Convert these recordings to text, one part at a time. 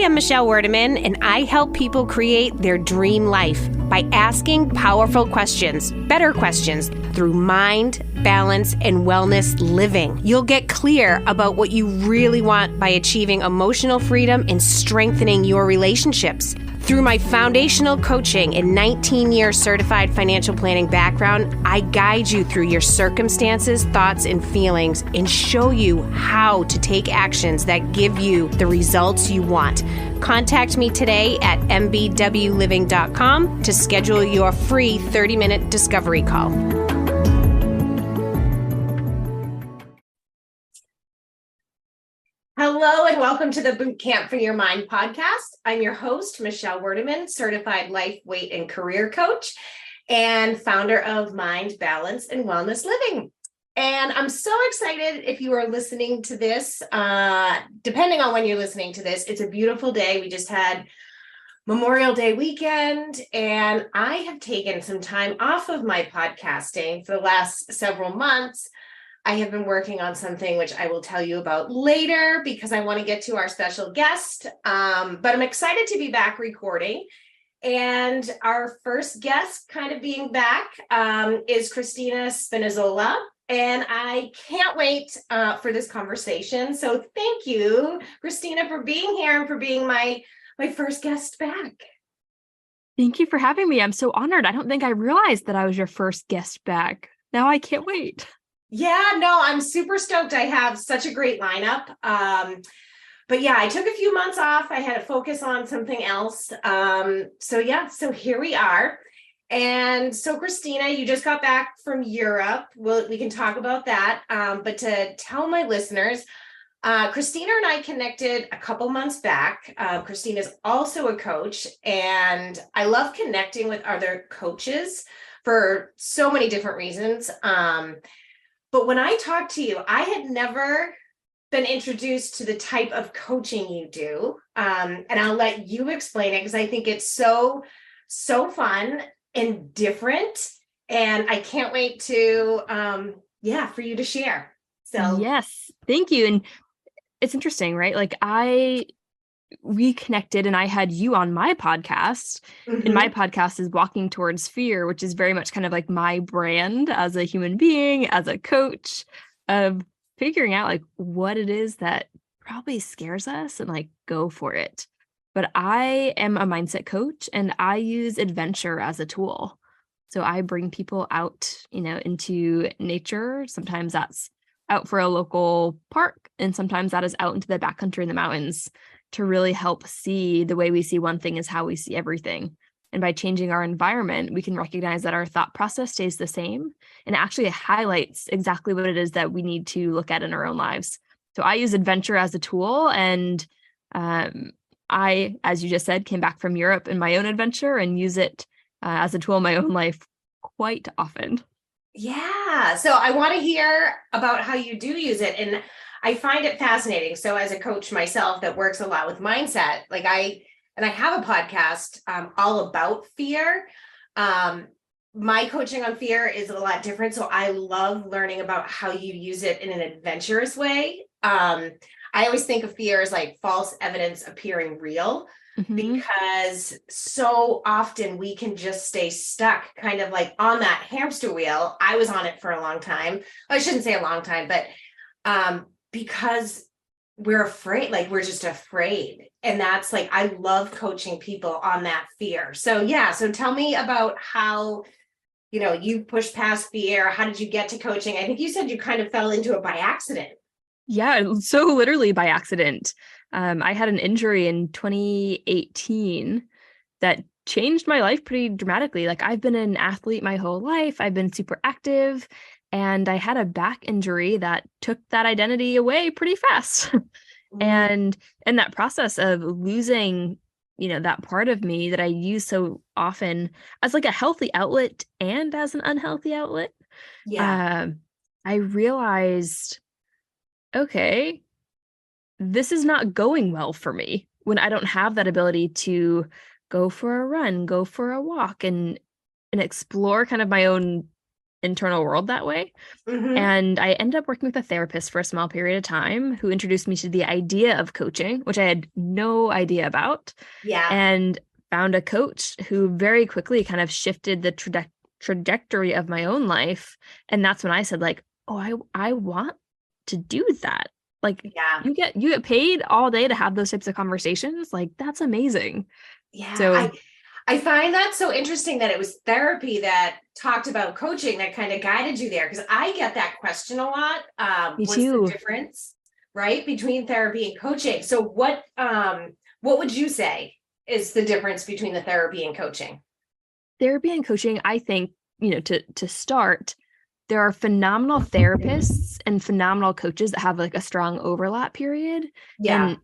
I'm Michelle Werdeman, and I help people create their dream life by asking powerful questions, better questions, through mind, balance, and wellness living. You'll get clear about what you really want by achieving emotional freedom and strengthening your relationships. Through my foundational coaching and 19-year certified financial planning background, I guide you through your circumstances, thoughts, and feelings and show you how to take actions that give you the results you want. Contact me today at mbwliving.com to schedule your free 30-minute discovery call. Hello and welcome to the Boot Camp for Your Mind podcast. I'm your host, Michelle Werdeman, certified life, weight, and career coach and founder of Mind, Balance, and Wellness Living. And I'm so excited if you are listening to this, depending on when you're listening to this, it's a beautiful day. We just had Memorial Day weekend, and I have taken some time off of my podcasting for the last several months. I have been working on something which I will tell you about later because I want to get to our special guest. But I'm excited to be back recording. And our first guest kind of being back is Christina Spinazzola. And I can't wait for this conversation. So thank you, Christina, for being here and for being my first guest back. Thank you for having me. I'm so honored. I don't think I realized that I was your first guest back. Now I can't wait. Yeah, no, I'm super stoked. I have such a great lineup. But yeah, I took a few months off. I had to focus on something else. So here we are. And so Christina, you just got back from Europe. We can talk about that. But to tell my listeners, Christina and I connected a couple months back. Christina is also a coach, and I love connecting with other coaches for so many different reasons. But when I talked to you, I had never been introduced to the type of coaching you do. And I'll let you explain it because I think it's so fun and different. And I can't wait to, for you to share. So yes, thank you. And it's interesting, right? Like we connected and I had you on my podcast. Mm-hmm. And my podcast is Walking Towards Fear, which is very much kind of like my brand as a human being, as a coach, of figuring out like what it is that probably scares us and like go for it. But I am a mindset coach and I use adventure as a tool. So I bring people out, into nature. Sometimes that's out for a local park, and sometimes that is out into the backcountry in the mountains to really help see the way we see one thing is how we see everything. And by changing our environment, we can recognize that our thought process stays the same and actually highlights exactly what it is that we need to look at in our own lives. So I use adventure as a tool, and I, as you just said, came back from Europe in my own adventure and use it as a tool in my own life quite often. Yeah. So I want to hear about how you do use it. And I find it fascinating. So as a coach myself that works a lot with mindset, I have a podcast all about fear. My coaching on fear is a lot different. So I love learning about how you use it in an adventurous way. I always think of fear as like false evidence appearing real. Mm-hmm. Because so often we can just stay stuck kind of like on that hamster wheel. I was on it for a long time. I shouldn't say a long time, but because we're afraid, we're just afraid. And that's I love coaching people on that fear. So tell me about how, you pushed past fear. How did you get to coaching? I think you said you kind of fell into it by accident. Yeah, so literally by accident. I had an injury in 2018 that changed my life pretty dramatically. I've been an athlete my whole life. I've been super active, and I had a back injury that took that identity away pretty fast. And in that process of losing, that part of me that I use so often as a healthy outlet and as an unhealthy outlet, I realized, okay, this is not going well for me when I don't have that ability to go for a run, go for a walk, and explore kind of my own internal world that way. Mm-hmm. And I ended up working with a therapist for a small period of time who introduced me to the idea of coaching, which I had no idea about, Yeah. and found a coach who very quickly kind of shifted the trajectory of my own life. And that's when I said, like, oh, I want to do that. Like, Yeah. you get paid all day to have those types of conversations. Like, that's amazing. Yeah. So I find that so interesting that it was therapy that talked about coaching that kind of guided you there. Because I get that question a lot. me What's the too. difference, right, between therapy and coaching? So what would you say is the difference between the therapy and coaching? Therapy and coaching, I think, to start, there are phenomenal therapists and phenomenal coaches that have like a strong overlap period. Yeah.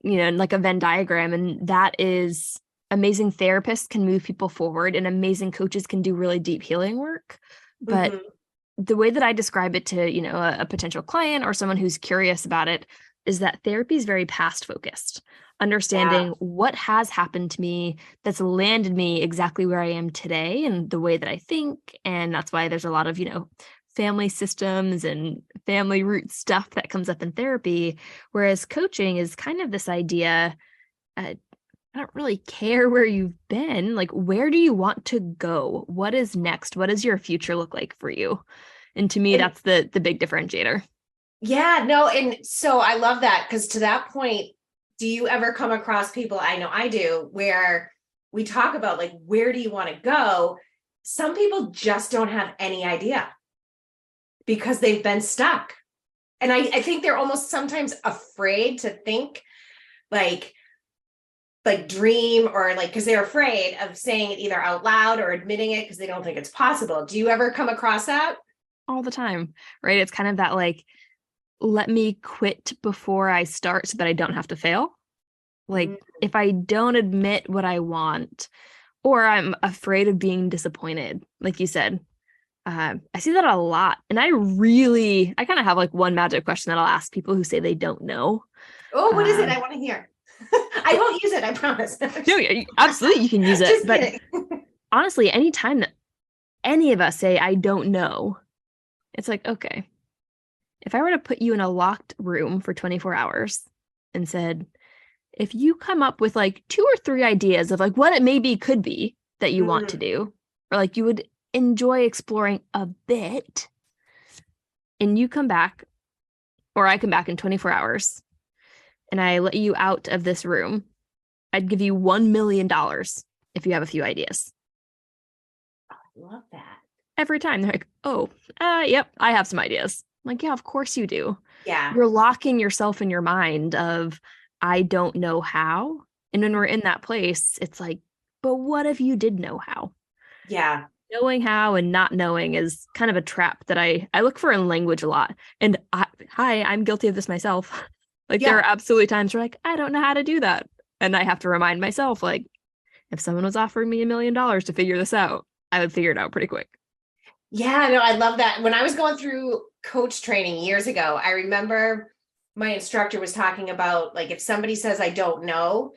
And, like a Venn diagram. And that is amazing therapists can move people forward and amazing coaches can do really deep healing work. But Mm-hmm. the way that I describe it to, a potential client or someone who's curious about it is that therapy is very past focused, Yeah. understanding what has happened to me that's landed me exactly where I am today and the way that I think. And that's why there's a lot of, family systems and family root stuff that comes up in therapy. Whereas coaching is kind of this idea, I don't really care where you've been. Like, where do you want to go? What is next? What does your future look like for you? And to me, And that's the big differentiator. yeah, no, and so I love that because to that point, do you ever come across people, I know I do, where we talk about like, where do you want to go? Some people just don't have any idea because they've been stuck. And I think they're almost sometimes afraid to think like, dream or like, because they're afraid of saying it either out loud or admitting it because they don't think it's possible. Do you ever come across that? All the time, right? It's kind of that like, let me quit before I start so that I don't have to fail. Like, Mm, if I don't admit what I want, or I'm afraid of being disappointed, like you said, I see that a lot. And I kind of have like one magic question that I'll ask people who say they don't know. oh, what is it? Um, I want to hear. I won't use it, I promise. no, yeah, absolutely, you can use it. Just But kidding. honestly, anytime that any of us say, I don't know, it's like, okay, if I were to put you in a locked room for 24 hours and said, if you come up with like two or three ideas of like what it maybe could be that you want to Mm, do, or like you would enjoy exploring a bit, and you come back, or I come back in 24 hours, and I let you out of this room, I'd give you $1 million if you have a few ideas. love that. Every time they're like, oh, yep, I have some ideas. I'm like, yeah, of course you do. Yeah. You're locking yourself in your mind of, I don't know how. And when we're in that place, it's like, but what if you did know how? Yeah. Knowing how and not knowing is kind of a trap that I look for in language a lot. And I'm guilty of this myself. Like, there Yeah. are absolutely times where like, I don't know how to do that. And I have to remind myself, like, if someone was offering me $1 million to figure this out, I would figure it out pretty quick. Yeah. No, I love that. When I was going through coach training years ago, I remember my instructor was talking about like, if somebody says, I don't know,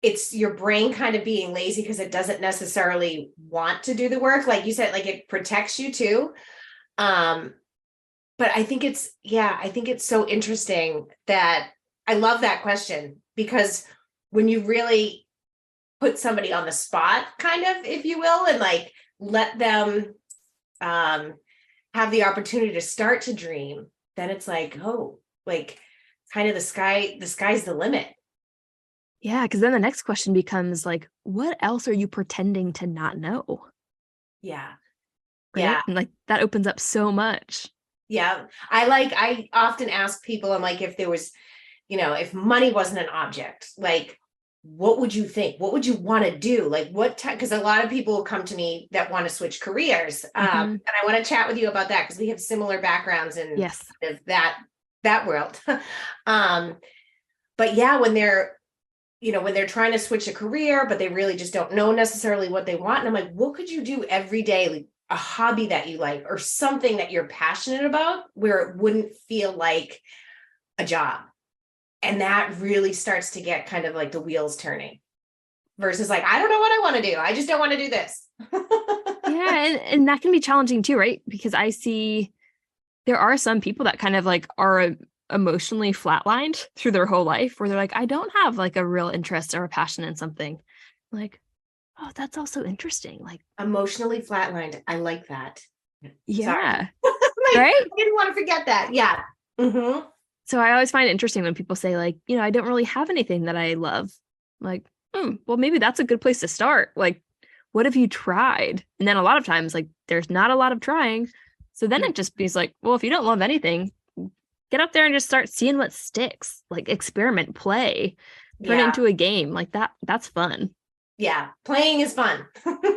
it's your brain kind of being lazy because it doesn't necessarily want to do the work. Like you said, like it protects you too. Um, but I think it's so interesting that I love that question because when you really put somebody on the spot, kind of, if you will, and like let them um have the opportunity to start to dream, then it's like, oh, like kind of the sky's the limit. Yeah, because then the next question becomes like, what else are you pretending to not know? Yeah. Right? Yeah. And like that opens up so much. Yeah. I often ask people, I'm like, if there was, if money wasn't an object, like, what would you think? What would you want to do? Like, what time? Because a lot of people come to me that want to switch careers. Hmm. And I want to chat with you about that because we have similar backgrounds in Yes. kind of that world. um, but yeah, when they're trying to switch a career, but they really just don't know necessarily what they want. And I'm like, what could you do every day? Like a hobby that you like or something that you're passionate about where it wouldn't feel like a job. And that really starts to get kind of like the wheels turning. versus like, I don't know what I want to do. I just don't want to do this. Yeah. And that can be challenging too, right? Because I see there are some people that kind of like are emotionally flatlined through their whole life where they're like, I don't have like a real interest or a passion in something. Like, oh, that's also interesting. Like Emotionally flatlined. I like that. Sorry. yeah. Like, Right. I didn't want to forget that. Yeah. Mm-hmm. So I always find it interesting when people say like, I don't really have anything that I love. I'm like, well, maybe that's a good place to start. Like, what have you tried? And then a lot of times, like, there's not a lot of trying. So then it just be like, well, if you don't love anything, get up there and just start seeing what sticks. Like experiment, play, turn it into a game. Like that's fun. Yeah. Playing is fun.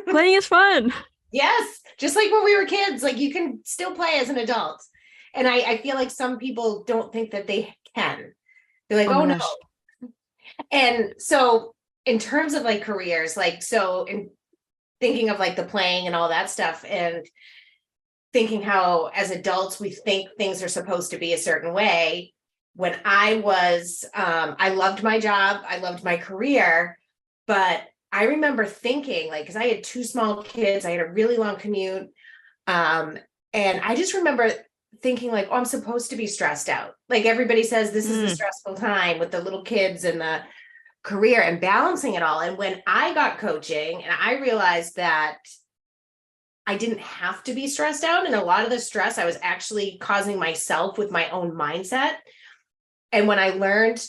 Playing is fun. Yes. Just like when we were kids, like you can still play as an adult. And I feel like some people don't think that they can. They're like, Oh my oh gosh. no. And so in terms of like careers, like, so in thinking of like the playing and all that stuff and thinking how as adults we think things are supposed to be a certain way. When I was, I loved my job, I loved my career, but I remember thinking like, because I had two small kids, I had a really long commute. And I just remember thinking like, oh, I'm supposed to be stressed out. Like everybody says, this is the stressful time with the little kids and the career and balancing it all. And when I got coaching and I realized that I didn't have to be stressed out, and a lot of the stress I was actually causing myself with my own mindset. And when I learned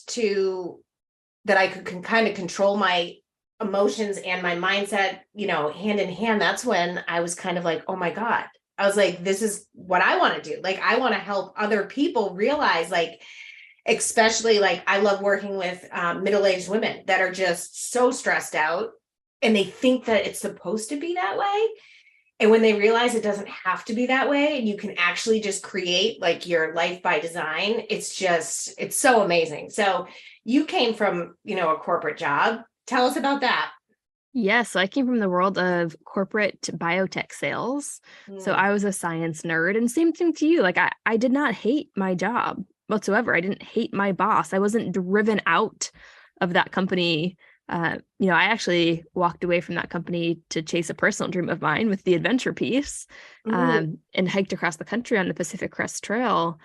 that I could kind of control my emotions and my mindset, hand in hand, that's when I was kind of like, oh my God, I was like, this is what I want to do. Like, I want to help other people realize, like, especially like I love working with middle-aged women that are just so stressed out and they think that it's supposed to be that way. And when they realize it doesn't have to be that way and you can actually just create like your life by design, it's so amazing. So you came from, a corporate job. Tell us about that. Yes, so I came from the world of corporate biotech sales. So I was a science nerd, and same thing to you. Like I did not hate my job whatsoever. I didn't hate my boss. I wasn't driven out of that company. I actually walked away from that company to chase a personal dream of mine with the adventure piece, and hiked across the country on the Pacific Crest Trail.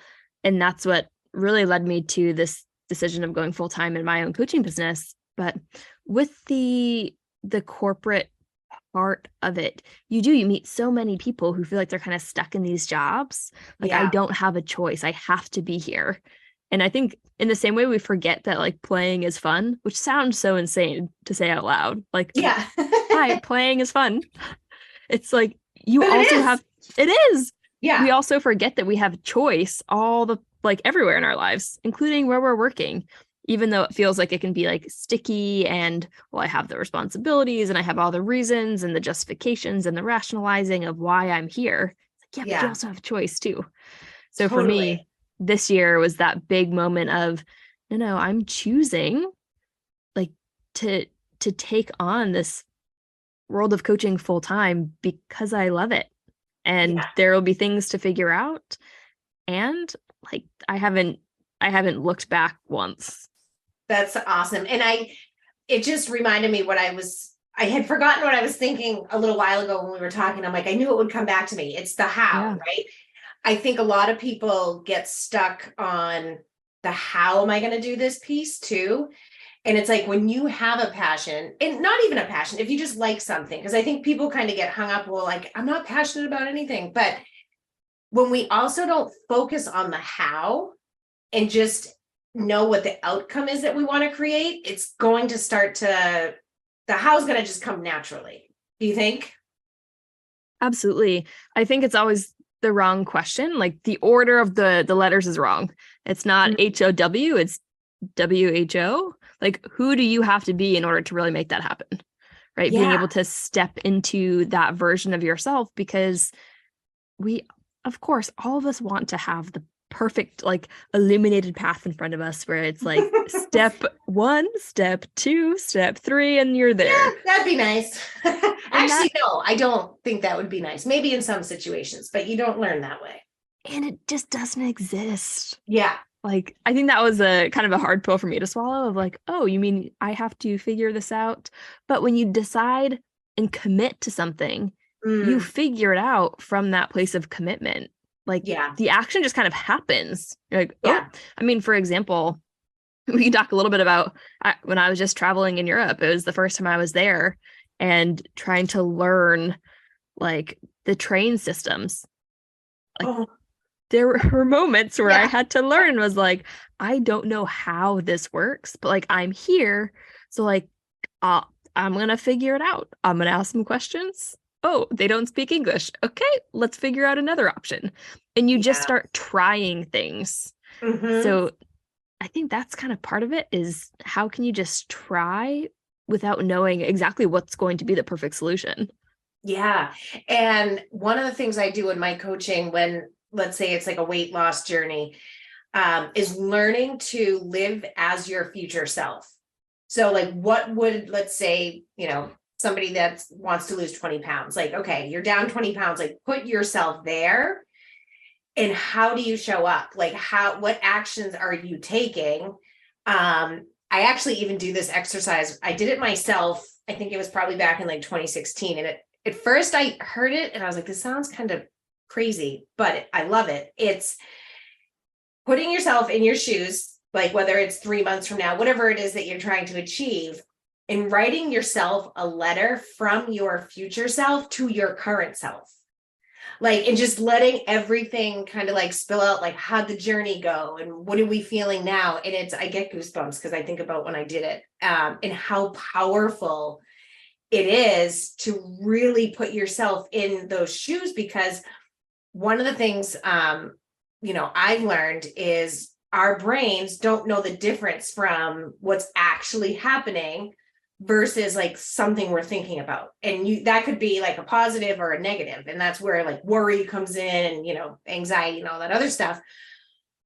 And that's what really led me to this decision of going full time in my own coaching business. But with the corporate part of it, you meet so many people who feel like they're kind of stuck in these jobs. Like, I don't have a choice. I have to be here. And I think in the same way we forget that like playing is fun, which sounds so insane to say out loud. Like, hi, playing is fun. It's like you also have, it is. Yeah. We also forget that we have choice everywhere in our lives, including where we're working, even though it feels like it can be like sticky and, well, I have the responsibilities and I have all the reasons and the justifications and the rationalizing of why I'm here. But you also have choice too. So for me, this year was that big moment of, no, I'm choosing like to take on this world of coaching full time because I love it. And there will be things to figure out. And like, I haven't looked back once. That's awesome. And it just reminded me I had forgotten what I was thinking a little while ago when we were talking. I'm like, I knew it would come back to me. It's the how, right? I think a lot of people get stuck on the how am I going to do this piece too. And it's like when you have a passion, and not even a passion, if you just like something, because I think people kind of get hung up, well, like, I'm not passionate about anything. But when we also don't focus on the how and just know what the outcome is that we want to create, it's going to the how's going to just come naturally. Do you think? Absolutely. I think it's always the wrong question. Like the order of the letters is wrong. It's not HOW, it's WHO. Like, who do you have to be in order to really make that happen? Right? Being able to step into that version of yourself, because of course, all of us want to have the perfect, like, illuminated path in front of us where it's like step 1, step 2, step 3, and you're there. Yeah, that'd be nice. Actually, no, I don't think that would be nice. Maybe in some situations, but you don't learn that way. And it just doesn't exist. Yeah. Like, I think that was a kind of a hard pill for me to swallow of like, oh, you mean I have to figure this out? But when you decide and commit to something, you Mm, figure it out from that place of commitment. Like yeah. the action just kind of happens. You're like, oh, Yeah. I mean, for example, we can talk a little bit about when I was just traveling in Europe. It was the first time I was there and trying to learn like the train systems. Like Oh, there were moments where I yeah. had to learn and was like, I don't know how this works, but like I'm here. So like uh, I'm gonna figure it out. I'm gonna ask some questions. Oh, they don't speak English. Okay, let's figure out another option. And you just Yeah. start trying things. Hmm. So I think that's kind of part of it is how can you just try without knowing exactly what's going to be the perfect solution? Yeah. And one of the things I do in my coaching when, let's say it's like a weight loss journey, is learning to live as your future self. So like what would, let's say, somebody that wants to lose 20 pounds, like, okay, you're down 20 pounds, like put yourself there and how do you show up? Like what actions are you taking? I actually even do this exercise. I did it myself. I think it was probably back in like 2016. And at first I heard it and I was like, this sounds kind of crazy, but I love it. It's putting yourself in your shoes, like whether it's 3 months from now, whatever it is that you're trying to achieve, and writing yourself a letter from your future self to your current self. Like, and just letting everything kind of like spill out, like, how'd the journey go? And what are we feeling now? And I get goosebumps because I think about when I did it, and how powerful it is to really put yourself in those shoes. Because one of the things, I've learned is our brains don't know the difference from what's actually happening versus like something we're thinking about. And that could be like a positive or a negative. And that's where like worry comes in and, anxiety and all that other stuff.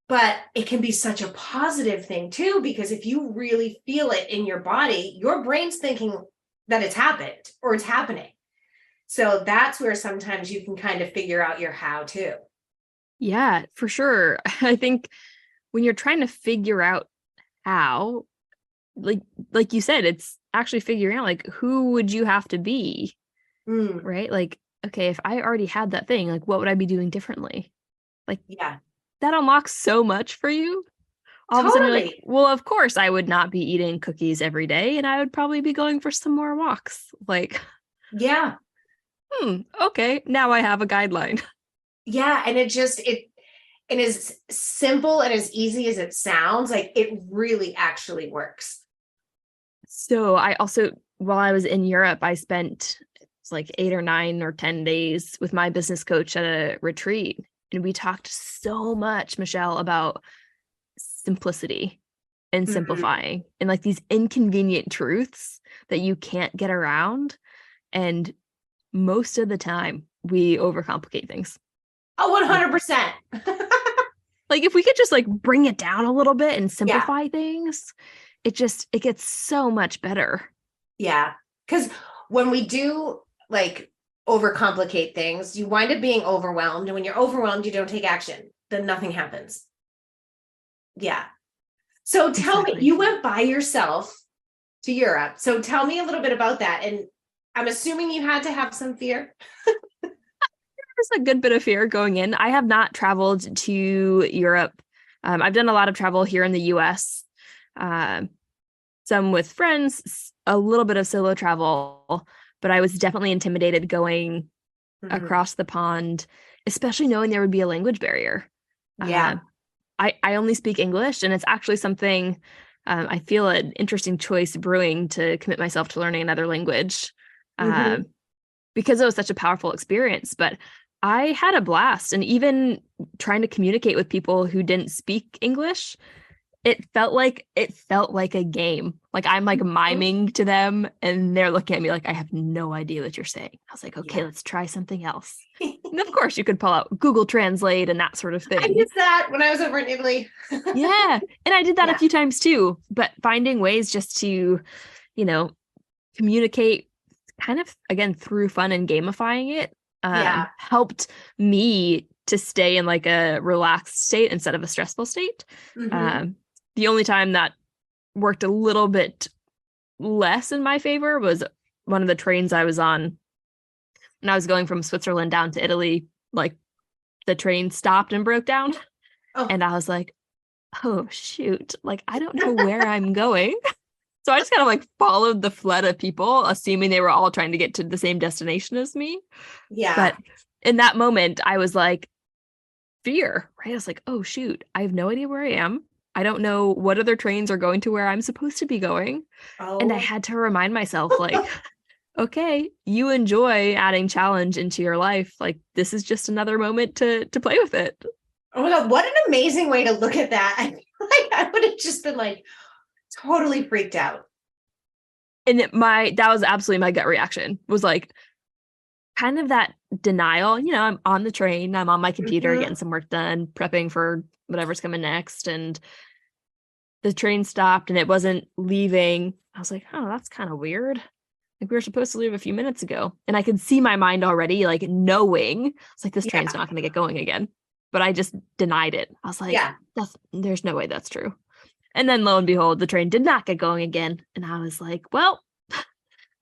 But it can be such a positive thing too, because if you really feel it in your body, your brain's thinking that it's happened or it's happening. So that's where sometimes you can kind of figure out your how too. Yeah, for sure. I think when you're trying to figure out how, like you said, it's actually figuring out like who would you have to be, Mm, right? Like, okay, if I already had that thing, like what would I be doing differently? Like yeah, that unlocks so much for you. All of a sudden you're like, totally. well, of course I would not be eating cookies every day and I would probably be going for some more walks. Like, Yeah. okay, now I have a guideline. Yeah. And it is simple and as easy as it sounds, like it really actually works. So I also, while I was in Europe, I spent it's like 8 or 9 or 10 days with my business coach at a retreat. And we talked so much, Michelle, about simplicity and Mhm. simplifying and like these inconvenient truths that you can't get around. And most of the time we overcomplicate things. Oh, Like, 100%. like if we could just like bring it down a little bit and Yeah. simplify things, it gets so much better. Yeah. Because when we do like overcomplicate things, you wind up being overwhelmed. And when you're overwhelmed, you don't take action, then nothing happens. Yeah. So tell me, Exactly. you went by yourself to Europe. So tell me a little bit about that. And I'm assuming you had to have some fear. There's a good bit of fear going in. I have not traveled to Europe. I've done a lot of travel here in the US, um, some with friends, a little bit of solo travel, but I was definitely intimidated going Mhm. across the pond, especially knowing there would be a language barrier. Yeah. Uh, I only speak English, and it's actually something I feel an interesting choice brewing to commit myself to learning another language. Hmm. Um, because it was such a powerful experience. But I had a blast. And even trying to communicate with people who didn't speak English, it felt like a game. Like I'm like miming to them and they're looking at me like I have no idea what you're saying. I was like, okay, Yeah. let's try something else. And of course you could pull out Google Translate and that sort of I thing. used that when I was over in Italy. Yeah. And I did that a Yeah. few times too, but finding ways just to, you know, communicate kind of again through fun and gamifying it Yeah. helped me to stay in like a relaxed state instead of a stressful state. Mhm. The only time that worked a little bit less in my favor was one of the trains I was on when I was going from Switzerland down to Italy. Like the train stopped and broke down, Oh, and I was like, oh shoot, like I don't know where I'm going. So I just kind of like followed the flood of people, assuming they were all trying to get to the same destination as me. yeah. But in that moment, I was like, fear, right? I was like, oh shoot, I have no idea where I am. I don't know what other trains are going to where I'm supposed to be going. And I Oh. had to remind myself, like, okay, you enjoy adding challenge into your life. Like this is just another moment to play with it. Oh my God, what an amazing way to look at that. I feel like I would have just been like totally freaked out. And that was absolutely my gut reaction, was like kind of that denial. I'm on the train, I'm on my computer Mhm. getting some work done, prepping for whatever's coming next. And the train stopped and it wasn't leaving. I was like, oh, that's kind of weird. Like we were supposed to leave a few minutes ago. And I could see my mind already, like knowing it's like this train's Yeah. not going to get going again. But I just denied it. I was like, Yeah. there's no way that's true. And then lo and behold, the train did not get going again. And I was like, well,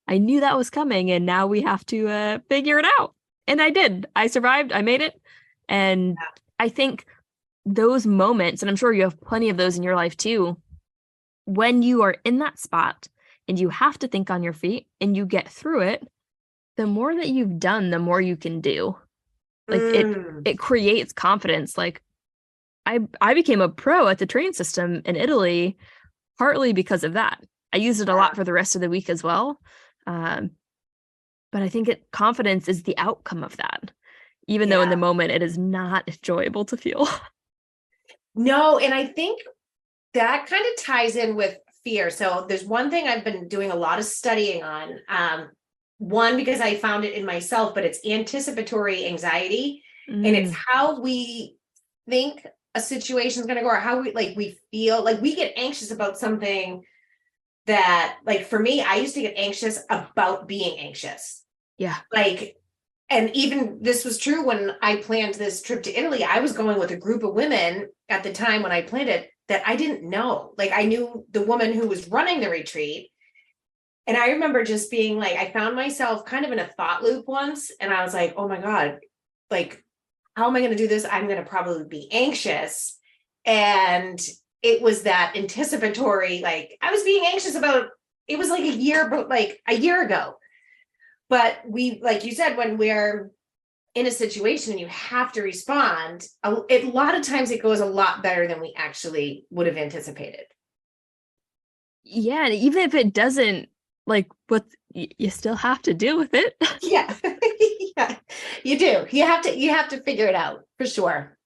I knew that was coming and now we have to figure it out. And I did. I survived. I made it. And I think those moments, and I'm sure you have plenty of those in your life too, when you are in that spot and you have to think on your feet and you get through it, the more that you've done, the more you can do. Like Mm. it creates confidence. Like I became a pro at the train system in Italy partly because of that. I used it a lot Yeah. for the rest of the week as well. Um, but I think confidence is the outcome of that, even though in the Yeah. moment it is not enjoyable to feel. No, and I think that kind of ties in with fear. So there's one thing I've been doing a lot of studying on. One, because I found it in myself, but it's anticipatory anxiety. And it's Mm, how we think a situation is going to go, or how we feel like we get anxious about something that, like, for me, I used to get anxious about being anxious. yeah. Like, and even this was true when I planned this trip to Italy. I was going with a group of women at the time when I planned it that I didn't know. Like, I knew the woman who was running the retreat. And I remember just being like, I found myself kind of in a thought loop once. And I was like, oh my God, like, how am I going to do this? I'm going to probably be anxious. And it was that anticipatory, like, I was being anxious about, it was like a year ago. But we, like you said, when we're in a situation and you have to respond, a lot of times it goes a lot better than we actually would have anticipated. Yeah. And even if it doesn't, like, you still have to deal with it. Yeah. Yeah, you do. You have to figure it out for sure.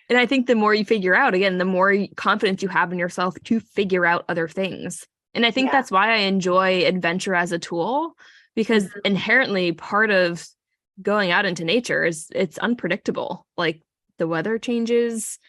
And I think the more you figure out, again, the more confidence you have in yourself to figure out other things. And I think Yeah. that's why I enjoy adventure as a tool, because Mhm. inherently part of going out into nature is it's unpredictable. Like the weather changes,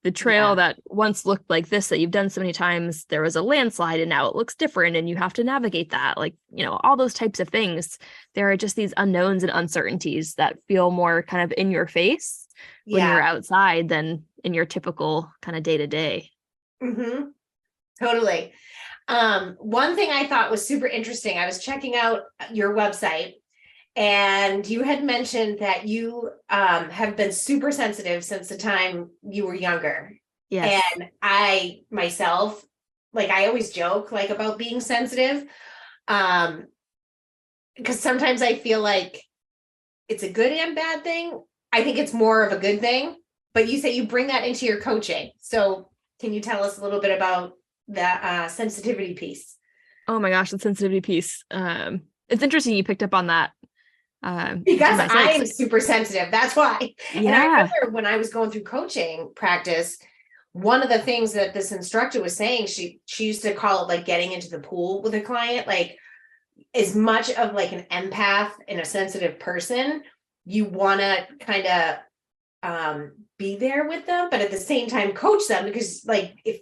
the trail Yeah. that once looked like this that you've done so many times, there was a landslide and now it looks different and you have to navigate that. Like, all those types of things. There are just these unknowns and uncertainties that feel more kind of in your face when you're Yeah. outside than in your typical kind of day to day. Hmm. Totally. One thing I thought was super interesting, I was checking out your website, and you had mentioned that you have been super sensitive since the time you were younger. Yes. And I myself, like, I always joke like about being sensitive, um, because sometimes I feel like it's a good and bad thing. I think it's more of a good thing, but you say you bring that into your coaching. So can you tell us a little bit about the sensitivity piece? Oh my gosh, the sensitivity piece. It's interesting you picked up on that. To Because I myself. am super sensitive. That's why. And I Yeah. remember when I was going through coaching practice, one of the things that this instructor was saying, she used to call it like getting into the pool with a client, like, as much of like an empath and a sensitive person, you want to kind of be there with them, but at the same time coach them, because like, if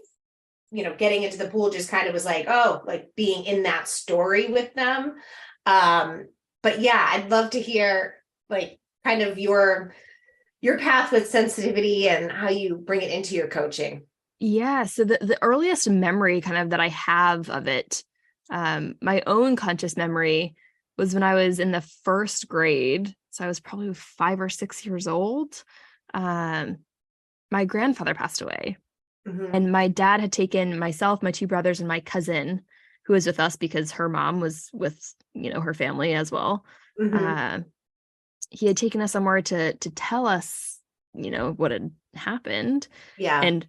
getting into the pool just kind of was like, oh, like being in that story with them. But yeah, I'd love to hear like kind of your your path with sensitivity and how you bring it into your coaching. Yeah. So the earliest memory kind of that I have of it, my own conscious memory was when I was in the first grade. So I was probably 5 or 6 years old. Um, my grandfather passed away, Mm-hmm. and my dad had taken myself, my two brothers, and my cousin, who was with us because her mom was with, her family as well. Mm-hmm. Uh, he had taken us somewhere to tell us, what had happened. Yeah. And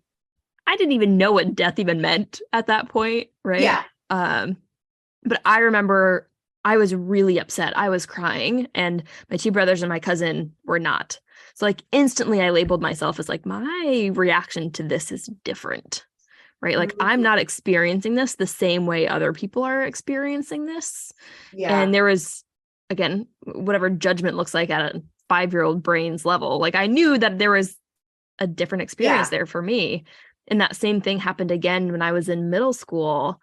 I didn't even know what death even meant at that point, right? Yeah. But I remember I was really upset. I was crying, and my two brothers and my cousin were not. So like instantly I labeled myself as like, my reaction to this is different, right? Like I'm Mhm. not experiencing this the same way other people are experiencing this. Yeah. And there was, again, whatever judgment looks like at a 5-year-old brain's level. Like I knew that there was a different experience Yeah. there for me. And that same thing happened again when I was in middle school.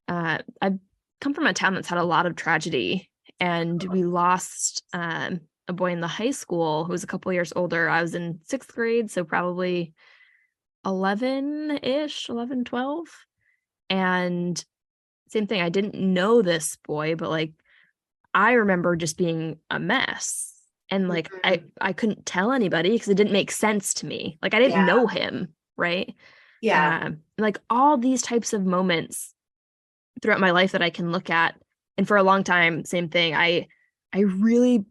I've come from a town that's had a lot of tragedy, and we lost a boy in the high school who was a couple years older. I was in 6th grade, so probably 11-ish, 11, 12. And same thing, I didn't know this boy, but like I remember just being a mess. And like Mhm. I couldn't tell anybody because it didn't make sense to me. Like I didn't Yeah. know him, right? Yeah. Like all these types of moments throughout my life that I can look at. And for a long time, same thing. I really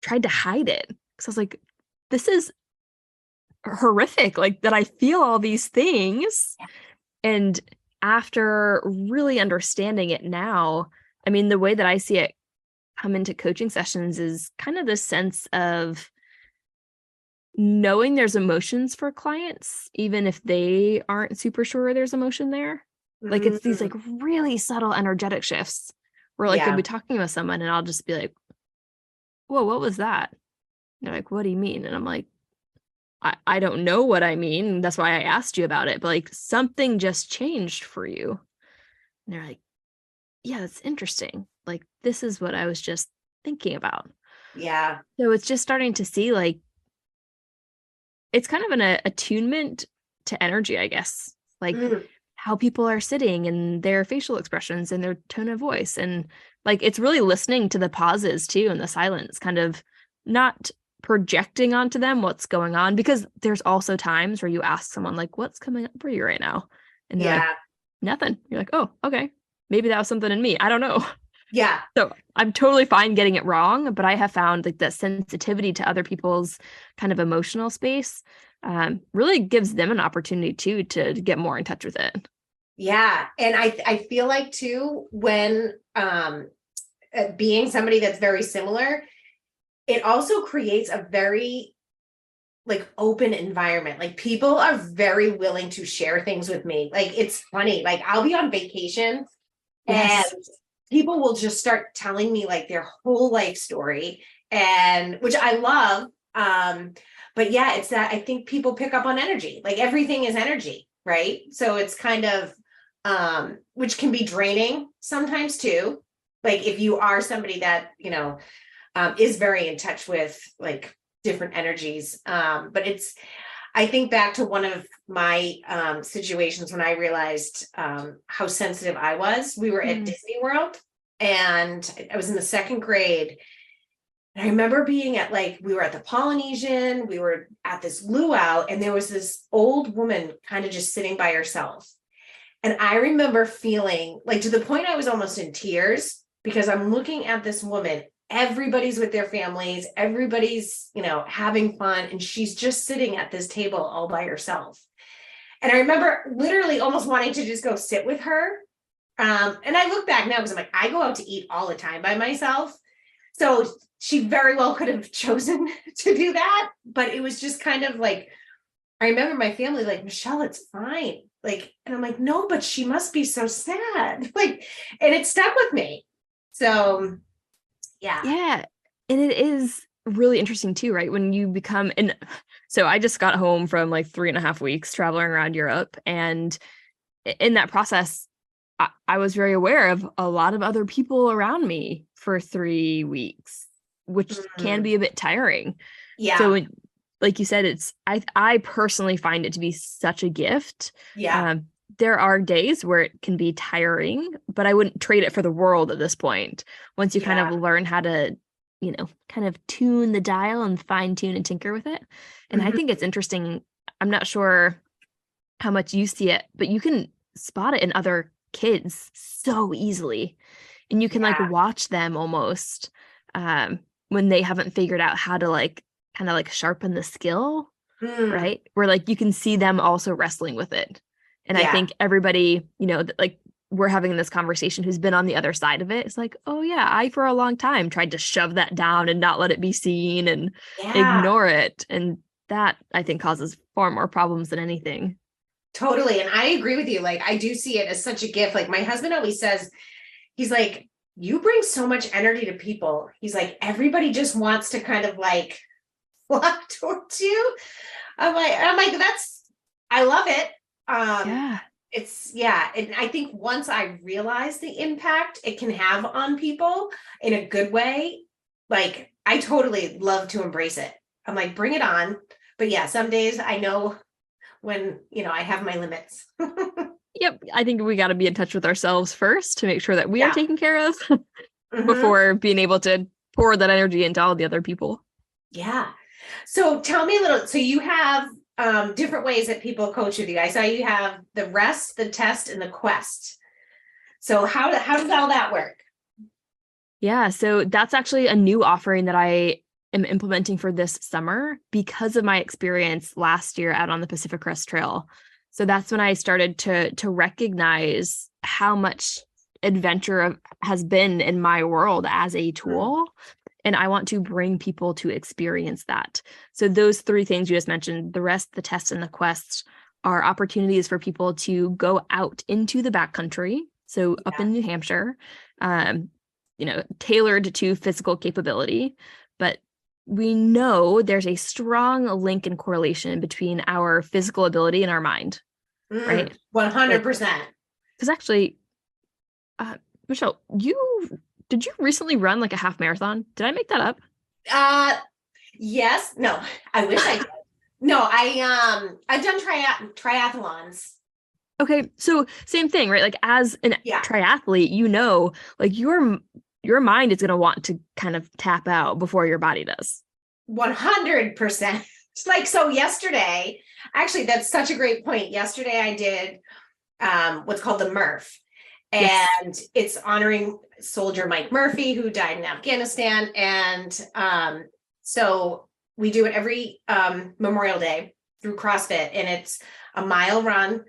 tried to hide it because I was like, this is horrific. Like that I feel all these things. And after really understanding it now, I mean, the way that I see it come into coaching sessions is kind of this sense of knowing there's emotions for clients, even if they aren't super sure there's emotion there. Like it's these Mhm. like really subtle energetic shifts where like I'll be Yeah. talking with someone and I'll just be like, whoa, what was that? And they're like, what do you mean? And I'm like, I don't know what I mean. That's why I asked you about it. But like something just changed for you. And they're like, yeah, that's interesting. Like this is what I was just thinking about. Yeah. So it's just starting to see like it's kind of an attunement to energy, I guess. Like Mm. how people are sitting and their facial expressions and their tone of voice. And like it's really listening to the pauses too and the silence, kind of not projecting onto them what's going on. Because there's also times where you ask someone, like, what's coming up for you right now? And they're like, Yeah. nothing. You're like, oh, okay. Maybe that was something in me. I don't know. Yeah. So I'm totally fine getting it wrong, but I have found like that sensitivity to other people's kind of emotional space really gives them an opportunity too to get more in touch with it. Yeah. And I feel like too, when being somebody that's very similar, it also creates a very like open environment. Like people are very willing to share things with me. Like it's funny. Like I'll be on vacation and Yes. people will just start telling me like their whole life story, and which I love. But yeah, it's that I think people pick up on energy. Like everything is energy, right? So it's kind of which can be draining sometimes too. Like if you are somebody that, is very in touch with like different energies. But it's I think back to one of my situations when I realized how sensitive I was. We were at Mm. Disney World and I was in the 2nd grade. And I remember being at like, we were at the Polynesian, we were at this luau, and there was this old woman kind of just sitting by herself. And I remember feeling like to the point I was almost in tears because I'm looking at this woman. Everybody's with their families, everybody's, having fun. And she's just sitting at this table all by herself. And I remember literally almost wanting to just go sit with her. And I look back now because I'm like, I go out to eat all the time by myself. So she very well could have chosen to do that. But it was just kind of like, I remember my family like, Michelle, it's fine. Like, and I'm like, no, but she must be so sad. Like, and it stuck with me. So yeah. Yeah. And it is really interesting too, right? When you become, and so I just got home from like 3.5 weeks traveling around Europe. And in that process, I was very aware of a lot of other people around me for 3 weeks, which can Mhm. be a bit tiring. So Yeah. like you said, I personally find it to be such a gift. Yeah. There are days where it can be tiring, but I wouldn't trade it for the world at this point. Once you kind of Yeah. learn how to, kind of tune the dial and fine tune and tinker with it. And I Mhm. think it's interesting. I'm not sure how much you see it, but you can spot it in other kids so easily. And you can like Yeah. watch them almost when they haven't figured out how to like kind of like sharpen the skill, Mm. right? Where like you can see them also wrestling with it. And I Yeah. think everybody, like we're having this conversation who's been on the other side of it. It's like, oh yeah, I for a long time tried to shove that down and not let it be seen and Yeah. ignore it. And that I think causes far more problems than anything. Totally. And I agree with you. Like, I do see it as such a gift. Like, my husband always says, he's like, you bring so much energy to people. He's like, everybody just wants to kind of like flock towards you. I'm like, I love it. Yeah. Yeah. And I think once I realize the impact it can have on people in a good way, like, I totally love to embrace it. I'm like, bring it on. But yeah, some days I know when, I have my limits. Yep. I think we got to be in touch with ourselves first to make sure that we are Yeah. taken care of Hmm. before being able to pour that energy into all the other people. Yeah. So tell me a little, so you have different ways that people coach with you. I saw you have the rest, the test, and the quest. So how does all that work? Yeah. So that's actually a new offering that I am implementing for this summer because of my experience last year out on the Pacific Crest Trail. So that's when I started to recognize how much adventure has been in my world as a Mm. tool. And I want to bring people to experience that. So those three things you just mentioned, the rest, the test, and the quest, are opportunities for people to go out into the backcountry. So up Yeah. in New Hampshire, um, tailored to physical capability. But we know there's a strong link and correlation between our physical ability and our mind, right? 100%. Because actually, Michelle, did you recently run like a half marathon? Did I make that up? Uh yes. No, I wish I did. No, I've done triathlons. Okay, so same thing, right? Like as an Yeah. triathlete, like your mind is going to want to kind of tap out before your body does. 100%. Like, so yesterday, actually, that's such a great point. Yesterday I did what's called the Murph. Yes. And it's honoring soldier Mike Murphy, who died in Afghanistan. And so we do it every Memorial Day through CrossFit, and it's a mile run,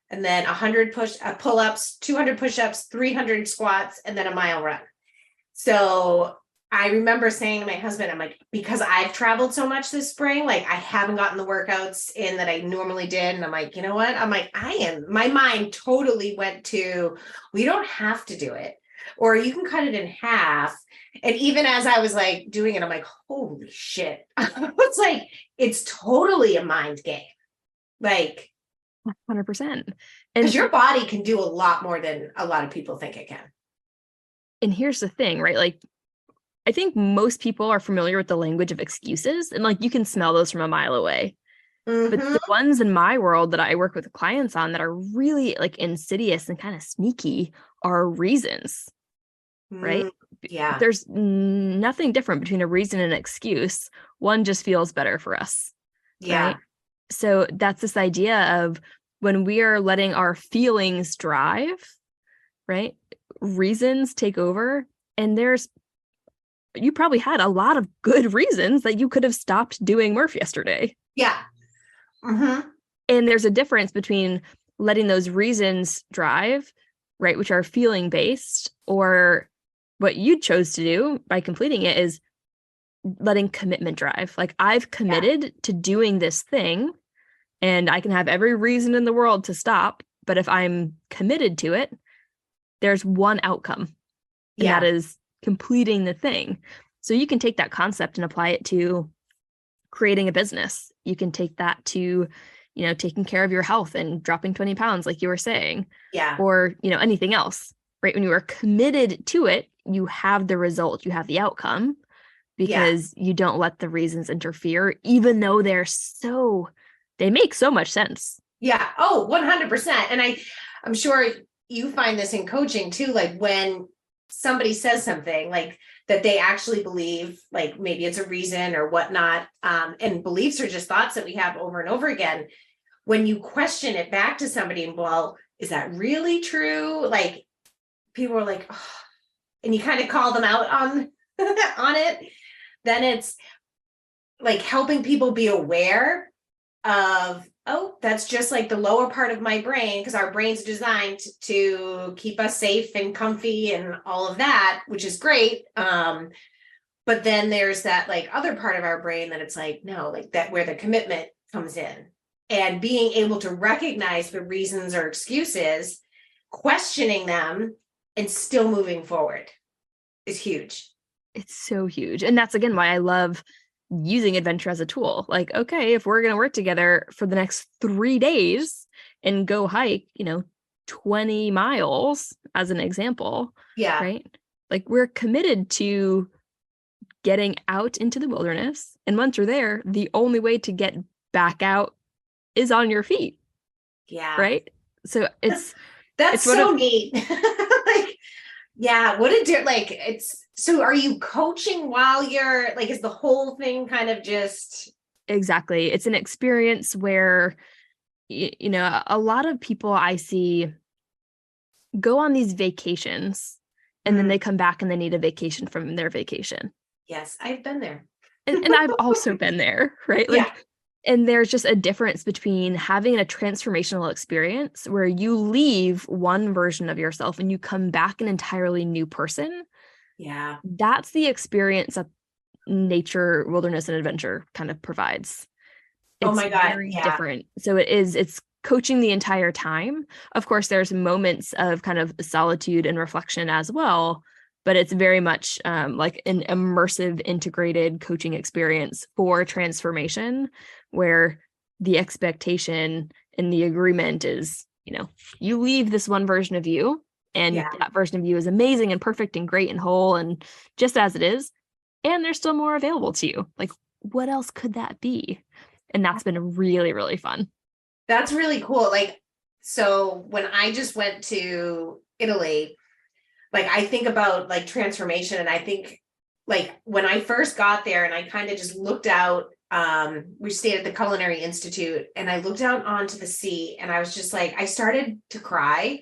and then 100 pull-ups, 200 push-ups, 300 squats, and then a mile run. So I remember saying to my husband, I'm like, because I've traveled so much this spring, like I haven't gotten the workouts in that I normally did. And I'm like, you know what? I'm like, my mind totally went to, we don't have to do it, or you can cut it in half. And even as I was like doing it, I'm like, holy shit. It's like, it's totally a mind game. Like, 100%. because And your body can do a lot more than a lot of people think it can. and here's the thing, right? Like I think most people are familiar with the language of excuses and like you can smell those from a mile away. But Mm-hmm. the ones in my world that I work with clients on that are really like insidious and kind of sneaky are reasons, right? Yeah. There's nothing different between a reason and an excuse. One just feels better for us, Yeah. right? So that's this idea of when we are letting our feelings drive, right? Reasons take over. And you probably had a lot of good reasons that you could have stopped doing Murph yesterday. Yeah. Mm-hmm. And there's a difference between letting those reasons drive, right, which are feeling based, or what you chose to do by completing it is letting commitment drive. Like I've Yeah. committed to doing this thing and I can have every reason in the world to stop. But if I'm committed to it, there's one outcome, and that Yeah. is completing the thing. So you can take that concept and apply it to creating a business. You can take that to, taking care of your health and dropping 20 pounds, like you were saying, Yeah. or, anything else, right? When you are committed to it, you have the result, you have the outcome. because you don't let the reasons interfere, even though they make so much sense. Yeah. Oh, 100%. And I'm sure you find this in coaching too, like when somebody says something like that they actually believe, like maybe it's a reason or whatnot. And beliefs are just thoughts that we have over and over again. When you question it back to somebody and, well, is that really true? Like people are like, oh, and you kind of call them out on on it. Then it's like helping people be aware of, oh, that's just like the lower part of my brain, because our brain's designed to keep us safe and comfy and all of that, which is great. But then there's that like other part of our brain that it's like, no, like that where the commitment comes in, and being able to recognize the reasons or excuses, questioning them, and still moving forward is huge. It's so huge. And that's again why I love using adventure as a tool. Like, okay, if we're going to work together for the next 3 days and go hike, 20 miles as an example, Yeah. right? Like we're committed to getting out into the wilderness. And once you're there, the only way to get back out is on your feet. Yeah. Right. So that's so neat. Like, yeah. What did you like? So are you coaching while you're like, is the whole thing kind of just. Exactly. It's an experience where, a lot of people I see go on these vacations and then they come back and they need a vacation from their vacation. Yes, I've been there. And I've also been there, right? Like, yeah. And there's just a difference between having a transformational experience where you leave one version of yourself and you come back an entirely new person. Yeah. That's the experience that nature, wilderness, and adventure kind of provides. It's oh my God. very different. So it's coaching the entire time. Of course, there's moments of kind of solitude and reflection as well, but it's very much like an immersive, integrated coaching experience for transformation, where the expectation and the agreement is, you leave this one version of you, and that version of you is amazing and perfect and great and whole and just as it is. And there's still more available to you. Like, what else could that be? And that's been really, really fun. That's really cool. Like, so when I just went to Italy, like I think about like transformation, and I think like when I first got there and I kind of just looked out, we stayed at the Culinary Institute, and I looked out onto the sea, and I was just like, I started to cry,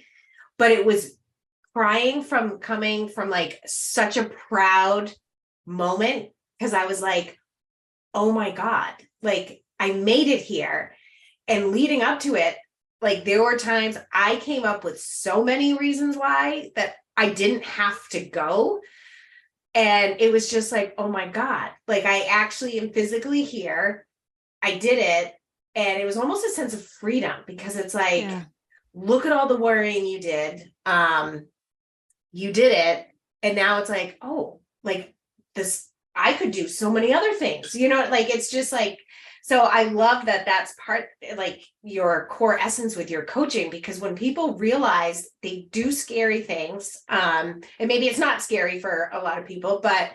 but it was crying from coming from like such a proud moment, because I was like, oh my God, like I made it here. And leading up to it, like there were times I came up with so many reasons why that I didn't have to go. And it was just like, oh my God, like I actually am physically here. I did it. And it was almost a sense of freedom, because it's like, look at all the worrying you did. You did it. And now it's like, oh, like this, I could do so many other things, like, it's just like, so I love that that's part, like your core essence with your coaching, because when people realize they do scary things, and maybe it's not scary for a lot of people, but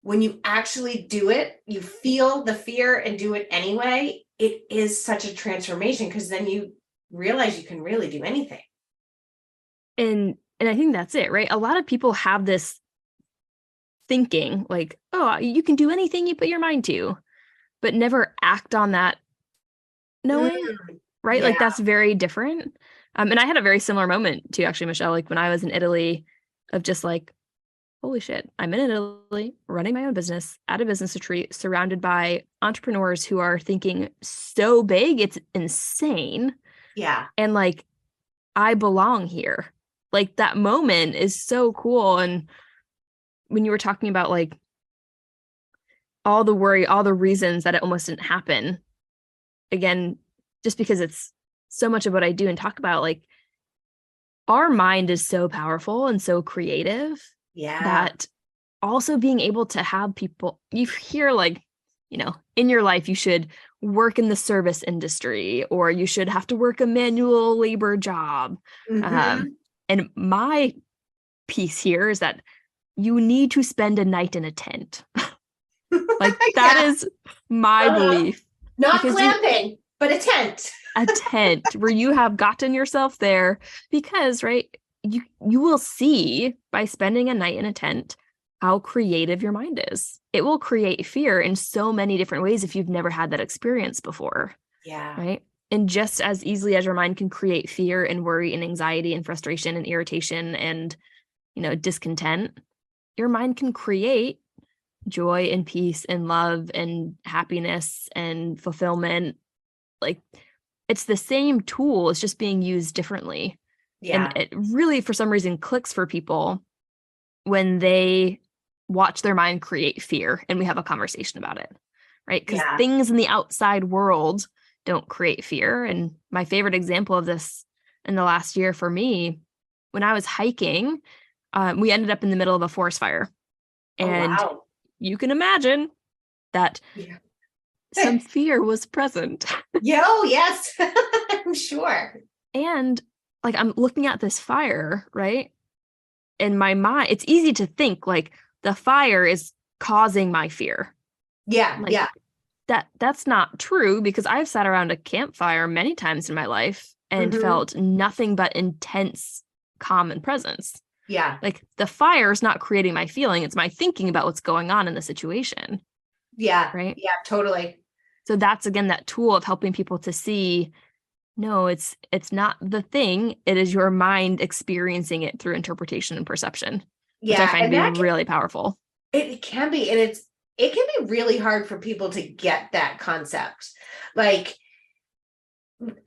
when you actually do it, you feel the fear and do it anyway, it is such a transformation, because then you realize you can really do anything. And I think that's it, right? A lot of people have this thinking like, oh, you can do anything you put your mind to, but never act on that knowing, right? Like that's very different. And I had a very similar moment too, actually, Michelle, like when I was in Italy, of just like, holy shit, I'm in Italy running my own business at a business retreat, surrounded by entrepreneurs who are thinking so big, it's insane. Yeah. And like, I belong here. Like that moment is so cool. And when you were talking about like all the worry, all the reasons that it almost didn't happen, again, just because it's so much of what I do and talk about, like our mind is so powerful and so creative that also being able to have people, you hear like, in your life, you should work in the service industry, or you should have to work a manual labor job. And my piece here is that you need to spend a night in a tent. Like that is my belief. Not Because glamping, but a tent. a tent where you have gotten yourself there because, right, you will see by spending a night in a tent how creative your mind is. It will create fear in so many different ways if you've never had that experience before. Yeah. Right. And just as easily as your mind can create fear and worry and anxiety and frustration and irritation and, discontent, your mind can create joy and peace and love and happiness and fulfillment. Like it's the same tool, it's just being used differently. Yeah. And it really, for some reason, clicks for people when they watch their mind create fear and we have a conversation about it, right? Because things in the outside world don't create fear. And my favorite example of this in the last year for me, when I was hiking, we ended up in the middle of a forest fire. And you can imagine that some fear was present. Oh, yes, I'm sure. And like, I'm looking at this fire, right? In my mind, it's easy to think like the fire is causing my fear. Yeah. Like, that's not true because I've sat around a campfire many times in my life and felt nothing but intense calm and presence. Yeah. Like the fire is not creating my feeling. It's my thinking about what's going on in the situation. Yeah. Right. Yeah, totally. So that's, again, that tool of helping people to see, no, it's not the thing. It is your mind experiencing it through interpretation and perception, which I find to be really powerful. It can be. And it can be really hard for people to get that concept. Like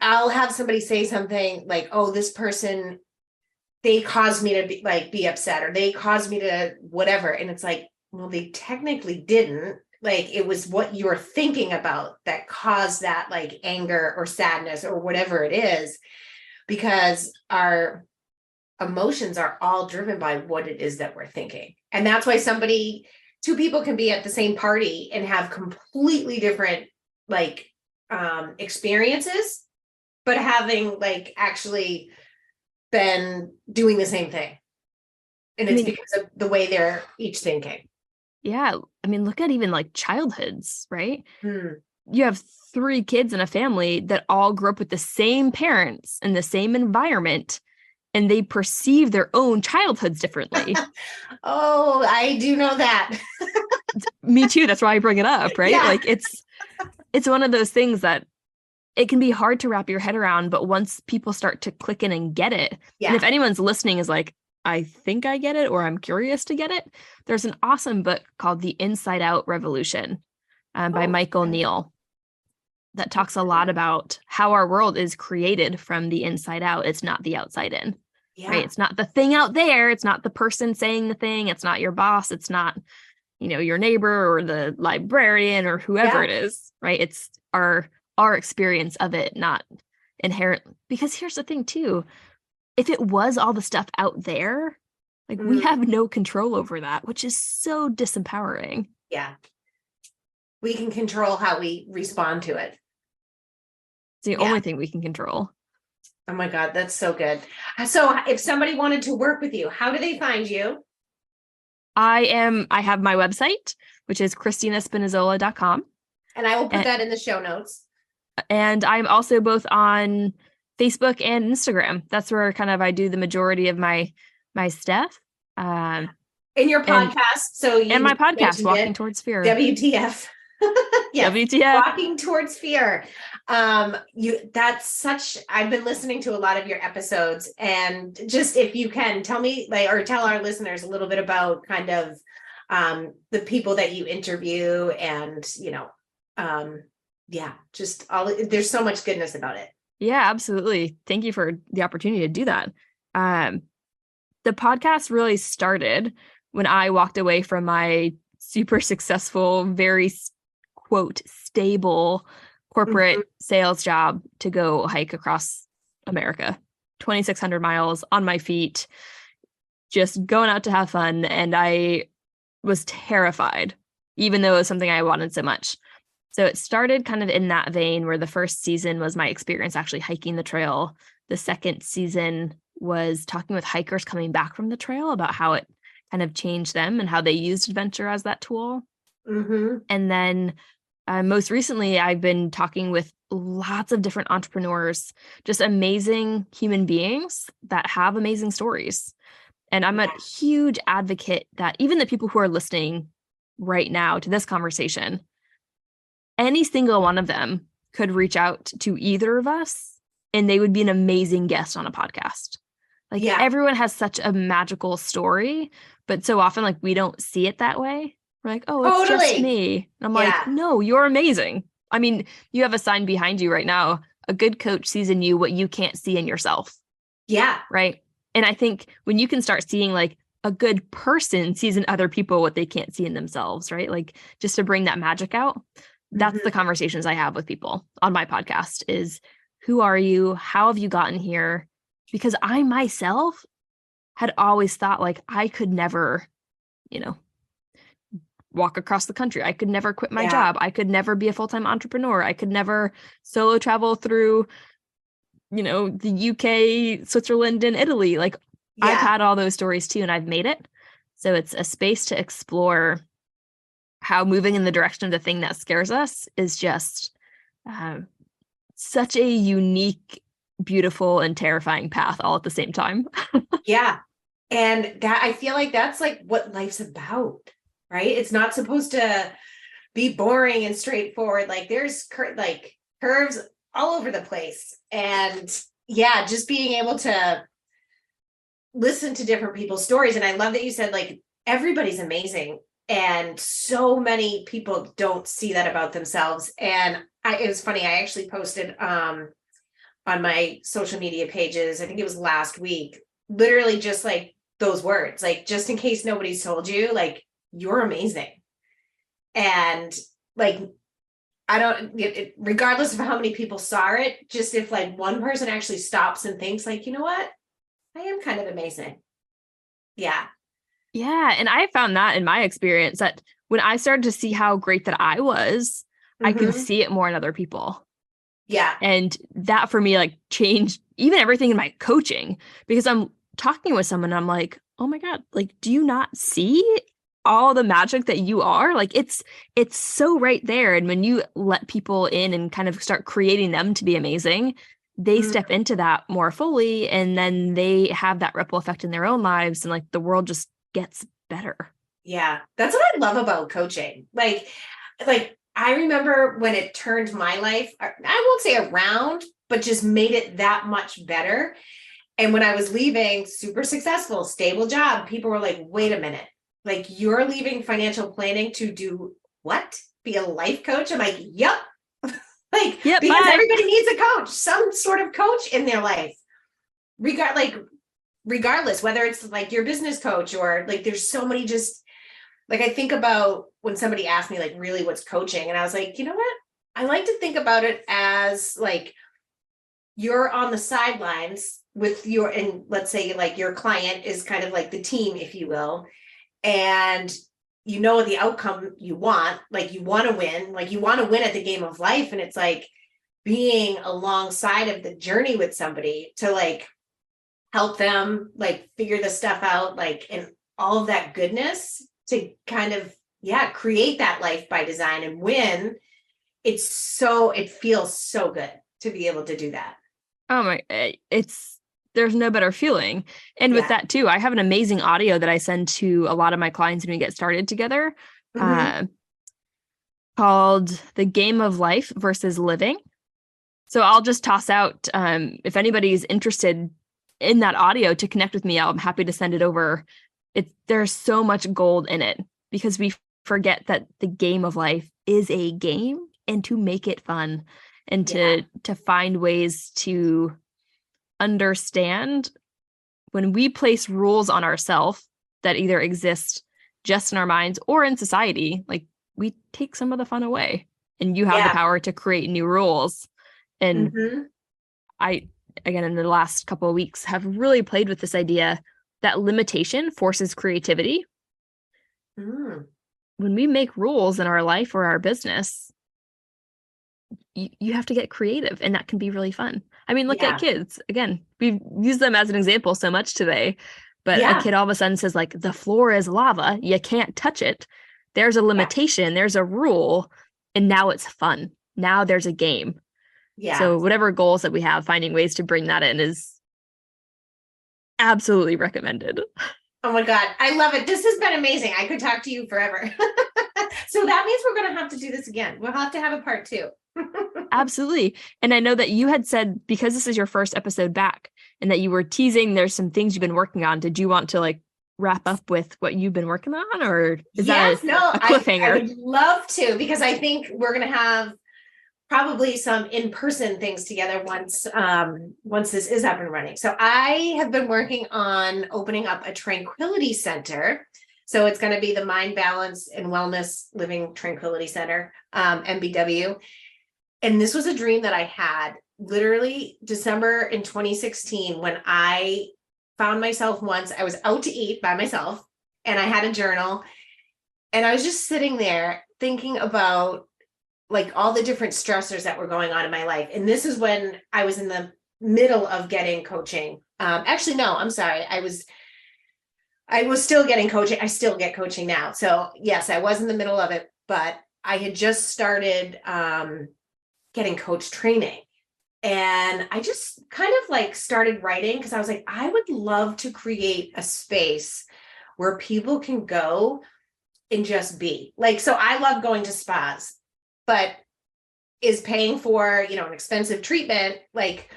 I'll have somebody say something like, oh, this person, they caused me to be upset, or they caused me to whatever. And it's like, well, they technically didn't. Like it was what you're thinking about that caused that like anger or sadness or whatever it is, because our emotions are all driven by what it is that we're thinking. And that's why two people can be at the same party and have completely different like experiences, but having like actually been doing the same thing. And it's because of the way they're each thinking. Yeah. I mean, look at even like childhoods, right? You have 3 kids in a family that all grew up with the same parents in the same environment, and they perceive their own childhoods differently. Oh, I do know that. Me too. That's why I bring it up, right? Yeah. Like it's one of those things that it can be hard to wrap your head around, but once people start to click in and get it, and if anyone's listening is like, I think I get it, or I'm curious to get it, there's an awesome book called The Inside Out Revolution by Michael Neal that talks a lot about how our world is created from the inside out. It's not the outside in, right? It's not the thing out there. It's not the person saying the thing. It's not your boss. It's not, your neighbor or the librarian or whoever it is, right? It's our experience of it, not inherent. Because here's the thing too, if it was all the stuff out there, like we have no control over that, which is so disempowering. Yeah. We can control how we respond to it. It's the only thing we can control. Oh my God, that's so good. So if somebody wanted to work with you, how do they find you? I have my website, which is ChristinaSpinizzola.com. And I will put that in the show notes. And I'm also both on Facebook and Instagram. That's where kind of I do the majority of my stuff. In your podcast. And my podcast, Walking Towards Fear. WTF. Yes, WTF. Walking Towards Fear. I've been listening to a lot of your episodes, and just if you can tell me or tell our listeners a little bit about kind of the people that you interview and, there's so much goodness about it. Yeah, absolutely. Thank you for the opportunity to do that. The podcast really started when I walked away from my super successful, very, quote, stable corporate sales job to go hike across America, 2,600 miles on my feet, just going out to have fun. And I was terrified, even though it was something I wanted so much. So it started kind of in that vein where the first season was my experience actually hiking the trail. The second season was talking with hikers coming back from the trail about how it kind of changed them and how they used adventure as that tool. Mm-hmm. And then most recently, I've been talking with lots of different entrepreneurs, just amazing human beings that have amazing stories. And I'm a Yeah. huge advocate that even the people who are listening right now to this conversation, any single one of them could reach out to either of us and they would be an amazing guest on a podcast. Like Yeah. everyone has such a magical story, but so often like we don't see it that way. We're like, oh, it's just Totally. me. And I'm like, Yeah. no, you're amazing. I mean, you have a sign behind you right now. A good coach sees in you what you can't see in yourself. Yeah. Right. And I think when you can start seeing like a good person sees in other people what they can't see in themselves, right? Like just to bring that magic out. That's the Mm-hmm. conversations I have with people on my podcast is who are you? How have you gotten here? Because I myself had always thought like I could never, you know, walk across the country. I could never quit my Yeah. job. I could never be a full-time entrepreneur. I could never solo travel through, the UK, Switzerland, and Italy. Like I've Yeah. had all those stories too, and I've made it. So it's a space to explore how moving in the direction of the thing that scares us is just um, such a unique, beautiful, and terrifying path all at the same time. Yeah. And that I feel like that's like what life's about, right? It's not supposed to be boring and straightforward. Like there's like curves all over the place. And yeah, just being able to listen to different people's stories. And I love that you said like everybody's amazing. And so many people don't see that about themselves. And it was funny, I actually posted on my social media pages, I think it was last week, literally just like those words, like just in case nobody's told you, like you're amazing. And like I don't regardless of how many people saw it, just if like one person actually stops and thinks like, you know what, I am kind of amazing. Yeah. Yeah. And I found that in my experience that when I started to see how great that I was, I could Mm-hmm. see it more in other people. Yeah. And that for me, like changed even everything in my coaching because I'm talking with someone and I'm like, oh my God, like, do you not see all the magic that you are? Like it's so right there. And when you let people in and kind of start creating them to be amazing, they Mm, step into that more fully and then they have that ripple effect in their own lives and like the world just gets better. yeah. That's what I love about coaching. Like I remember when it turned my life, I won't say around, but just made it that much better. And when I was leaving, super successful, stable job, people were like, wait a minute, like you're leaving financial planning to do what? Be a life coach? I'm like, yep. Like, Yep, because bye. everybody needs a coach, some sort of coach in their life. Regardless, whether it's like your business coach or like there's so many just like I think about when somebody asked me like really what's coaching, and I was like, you know what? I like to think about it as like you're on the sidelines with and let's say like your client is kind of like the team, if you will, and you know the outcome you want, like you want to win, like you want to win at the game of life. And it's like being alongside of the journey with somebody to like help them like figure this stuff out, like and all of that goodness to kind of create that life by design and win. It feels so good to be able to do that. Oh my, there's no better feeling. And with Yeah. that too, I have an amazing audio that I send to a lot of my clients when we get started together, Mm-hmm. uh, called The Game of Life versus Living. So I'll just toss out, if anybody's interested in that audio to connect with me, I'm happy to send it over. There's so much gold in it because we forget that the game of life is a game and to make it fun and Yeah. to find ways to understand when we place rules on ourselves that either exist just in our minds or in society, like we take some of the fun away and you have the Yeah. power to create new rules. And Mm-hmm. I, again, in the last couple of weeks, have really played with this idea that limitation forces creativity. Mm. When we make rules in our life or our business, you have to get creative, and that can be really fun. I mean, look at Yeah. kids. Again, we've used them as an example so much today, but a Yeah. kid all of a sudden says, like, the floor is lava. You can't touch it. there's a limitation, there's a rule, and now it's fun. Now there's a game. Yeah. So whatever goals that we have, finding ways to bring that in is absolutely recommended. Oh my God. I love it. This has been amazing. I could talk to you forever. So that means we're going to have to do this again. We'll have to have a part 2. Absolutely. And I know that you had said, because this is your first episode back and that you were teasing there's some things you've been working on. Did you want to like wrap up with what you've been working on, or is that a cliffhanger? I would love to, because I think we're going to have probably some in-person things together once this is up and running. So I have been working on opening up a tranquility center. So it's going to be the Mind Balance and Wellness Living Tranquility Center, MBW. And this was a dream that I had literally December in 2016, when I found myself once. I was out to eat by myself and I had a journal, and I was just sitting there thinking about like all the different stressors that were going on in my life. And this is when I was in the middle of getting coaching. Actually, no, I'm sorry. I was still getting coaching. I still get coaching now. So yes, I was in the middle of it, but I had just started getting coach training. And I just kind of like started writing, because I was like, I would love to create a space where people can go and just be like, so I love going to spas, but is paying for, an expensive treatment, like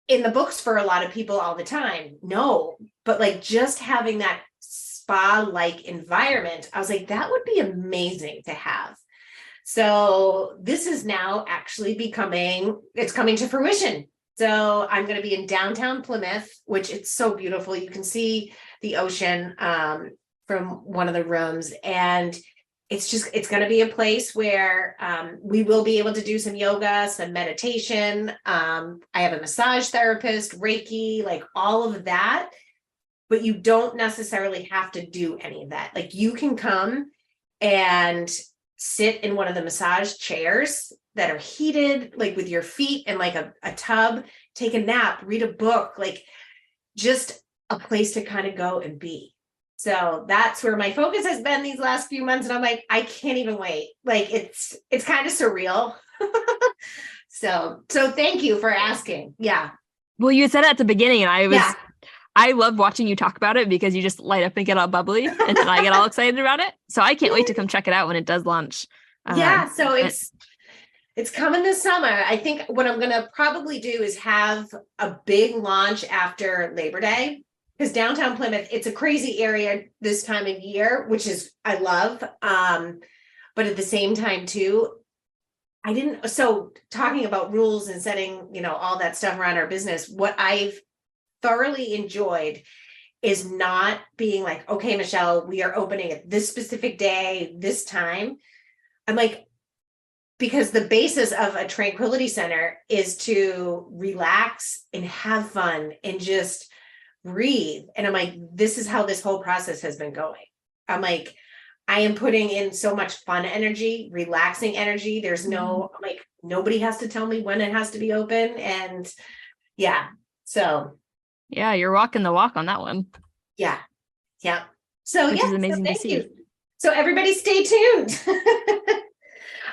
in the books for a lot of people all the time? No, but like just having that spa-like environment, I was like, that would be amazing to have. So this is now actually it's coming to fruition. So I'm going to be in downtown Plymouth, which it's so beautiful. You can see the ocean from one of the rooms. And it's going to be a place where we will be able to do some yoga, some meditation. I have a massage therapist, Reiki, like all of that. But you don't necessarily have to do any of that. Like you can come and sit in one of the massage chairs that are heated, like with your feet in like a tub, take a nap, read a book, like just a place to kind of go and be. So that's where my focus has been these last few months. And I'm like, I can't even wait. Like it's kind of surreal. So thank you for asking. Yeah. Well, you said it at the beginning, and I love watching you talk about it, because you just light up and get all bubbly, and then I get all excited about it. So I can't wait to come check it out when it does launch. So it's coming this summer. I think what I'm going to probably do is have a big launch after Labor Day, because downtown Plymouth, it's a crazy area this time of year, which is, I love. But at the same time too, so talking about rules and setting, all that stuff around our business, what I've thoroughly enjoyed is not being like, okay, Michelle, we are opening at this specific day, this time. I'm like, because the basis of a tranquility center is to relax and have fun and just breathe. And I'm like, this is how this whole process has been going. I'm like, I am putting in so much fun energy, relaxing energy. There's like, nobody has to tell me when it has to be open. And yeah, so. Yeah, you're walking the walk on that one. Yeah. So which is amazing to see. You. So everybody stay tuned.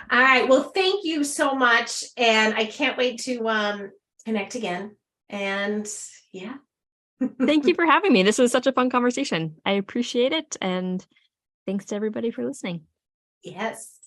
All right. Well, thank you so much. And I can't wait to connect again. And yeah. Thank you for having me. This was such a fun conversation. I appreciate it. And thanks to everybody for listening. Yes.